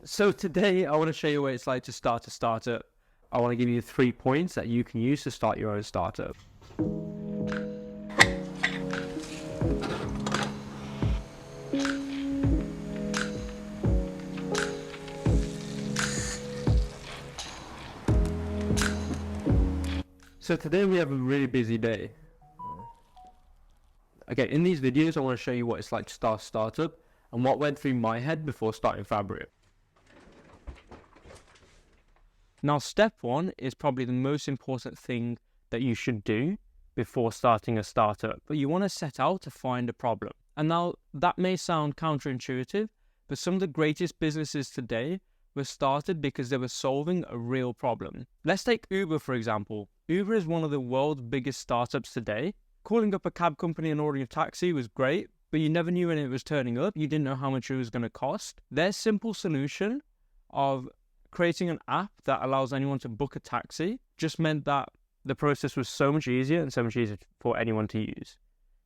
So today I want to show you what it's like to start a startup. I want to give you 3 points that you can use to start your own startup. So today we have a really busy day. Okay, in these videos I want to show you what it's like to start a startup and what went through my head before starting Fabrio. Now, step 1 is probably the most important thing that you should do before starting a startup, but you want to set out to find a problem. And now that may sound counterintuitive, but some of the greatest businesses today were started because they were solving a real problem. Let's take Uber, for example. Uber is one of the world's biggest startups today. Calling up a cab company and ordering a taxi was great, but you never knew when it was turning up. You didn't know how much it was going to cost. Their simple solution of creating an app that allows anyone to book a taxi just meant that the process was so much easier and so much easier for anyone to use.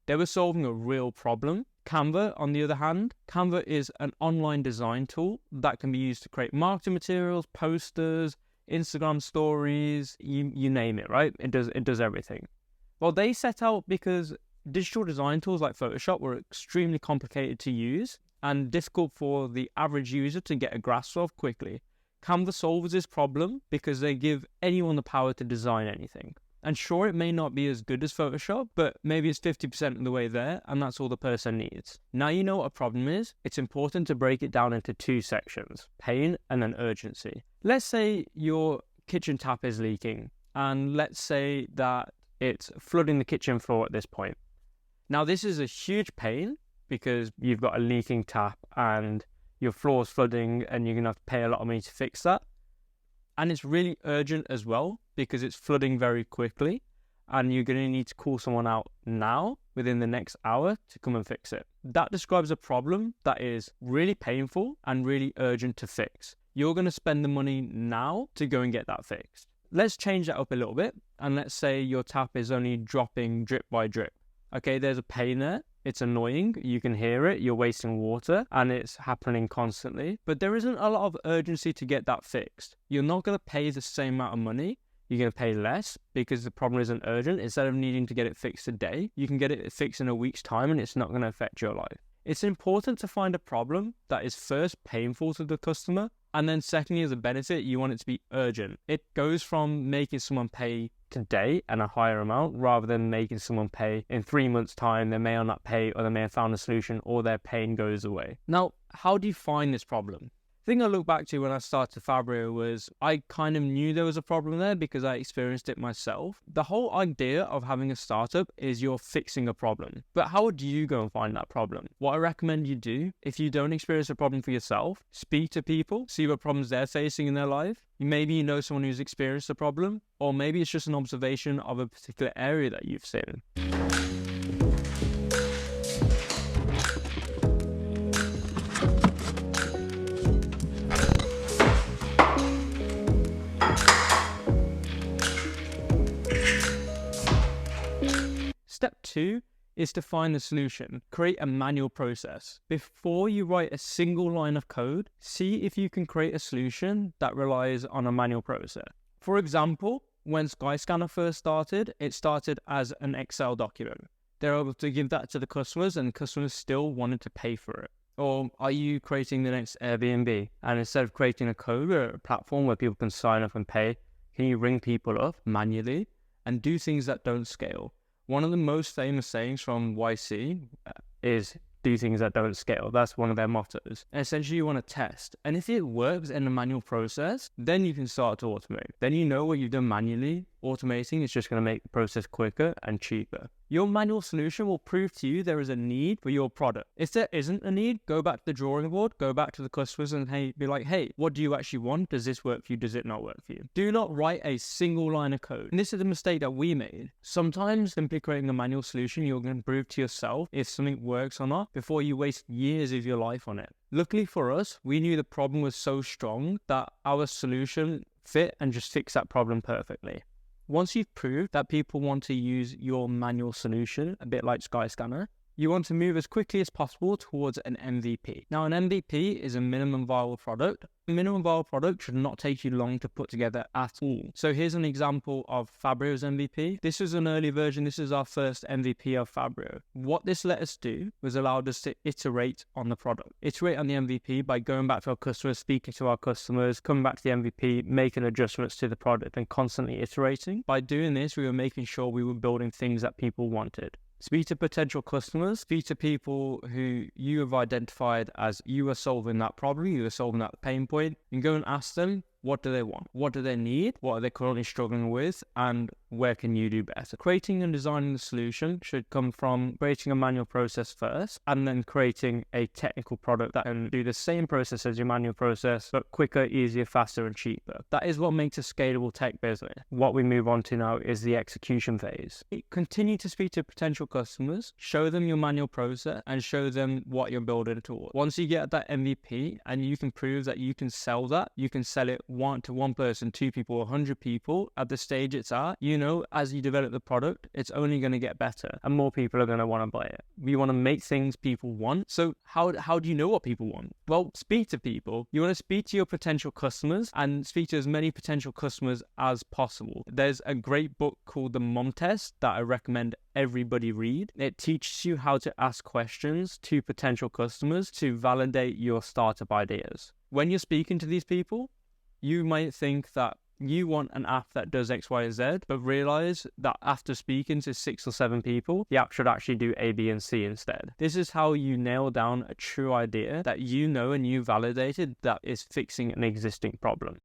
They were solving a real problem. Canva, on the other hand, Canva is an online design tool that can be used to create marketing materials, posters, Instagram stories, you name it, right? It does everything. Well, they set out because digital design tools like Photoshop were extremely complicated to use and difficult for the average user to get a grasp of quickly. Canva solves this problem because they give anyone the power to design anything. And sure, it may not be as good as Photoshop, but maybe it's 50% of the way there, and that's all the person needs. Now you know what a problem is. It's important to break it down into 2 sections, pain and then urgency. Let's say your kitchen tap is leaking, and let's say that it's flooding the kitchen floor at this point. Now this is a huge pain because you've got a leaking tap and your floor's flooding and you're going to have to pay a lot of money to fix that. And it's really urgent as well because it's flooding very quickly and you're going to need to call someone out now within the next hour to come and fix it. That describes a problem that is really painful and really urgent to fix. You're going to spend the money now to go and get that fixed. Let's change that up a little bit and let's say your tap is only dropping drip by drip. Okay, there's a pain there. It's annoying, you can hear it, you're wasting water, and it's happening constantly. But there isn't a lot of urgency to get that fixed. You're not going to pay the same amount of money, you're going to pay less because the problem isn't urgent. Instead of needing to get it fixed today, you can get it fixed in a week's time and it's not going to affect your life. It's important to find a problem that is first painful to the customer, and then secondly, as a benefit, you want it to be urgent. It goes from making someone pay today and a higher amount rather than making someone pay in 3 months' time. They may or not pay, or they may have found a solution, or their pain goes away. Now, how do you find this problem? The thing I look back to when I started Fabrio was I kind of knew there was a problem there because I experienced it myself. The whole idea of having a startup is you're fixing a problem. But how would you go and find that problem? What I recommend you do, if you don't experience a problem for yourself, speak to people, see what problems they're facing in their life. Maybe you know someone who's experienced a problem, or maybe it's just an observation of a particular area that you've seen. Step 2 is to find the solution. Create a manual process. Before you write a single line of code, see if you can create a solution that relies on a manual process. For example, when Skyscanner first started, it started as an Excel document. They're able to give that to the customers and customers still wanted to pay for it. Or are you creating the next Airbnb? And instead of creating a code or a platform where people can sign up and pay, can you ring people up manually and do things that don't scale? One of the most famous sayings from YC is do things that don't scale. That's one of their mottos. And essentially you want to test. And if it works in a manual process, then you can start to automate. Then you know what you've done manually. Automating is just going to make the process quicker and cheaper. Your manual solution will prove to you there is a need for your product. If there isn't a need, go back to the drawing board, go back to the customers and be like, hey, what do you actually want? Does this work for you? Does it not work for you? Do not write a single line of code. And this is the mistake that we made. Sometimes simply creating a manual solution, you're going to prove to yourself if something works or not before you waste years of your life on it. Luckily for us, we knew the problem was so strong that our solution fit and just fixed that problem perfectly. Once you've proved that people want to use your manual solution, a bit like Skyscanner, You want to move as quickly as possible towards an MVP. Now, an MVP is a minimum viable product. A minimum viable product should not take you long to put together at all. So here's an example of Fabrio's MVP. This is an early version. This is our first MVP of Fabrio. What this let us do was allowed us to iterate on the product. Iterate on the MVP by going back to our customers, speaking to our customers, coming back to the MVP, making adjustments to the product and constantly iterating. By doing this, we were making sure we were building things that people wanted. Speak to potential customers, speak to people who you have identified as you are solving that problem, you are solving that pain point, and go and ask them, what do they want? What do they need? What are they currently struggling with? And where can you do better? Creating and designing the solution should come from creating a manual process first, and then creating a technical product that can do the same process as your manual process, but quicker, easier, faster, and cheaper. That is what makes a scalable tech business. What we move on to now is the execution phase. Continue to speak to potential customers, show them your manual process, and show them what you're building towards. Once you get that MVP and you can prove that you can sell that, you can sell it one person, 2 people, 100 people at the stage it's at, as you develop the product, it's only going to get better and more people are going to want to buy it. We want to make things people want. So how do you know what people want? Well, speak to people. You want to speak to your potential customers and speak to as many potential customers as possible. There's a great book called The Mom Test that I recommend everybody read. It teaches you how to ask questions to potential customers to validate your startup ideas. When you're speaking to these people, you might think that you want an app that does X, Y, Z, but realize that after speaking to 6 or 7 people, the app should actually do A, B, and C instead. This is how you nail down a true idea that and you validated that is fixing an existing problem.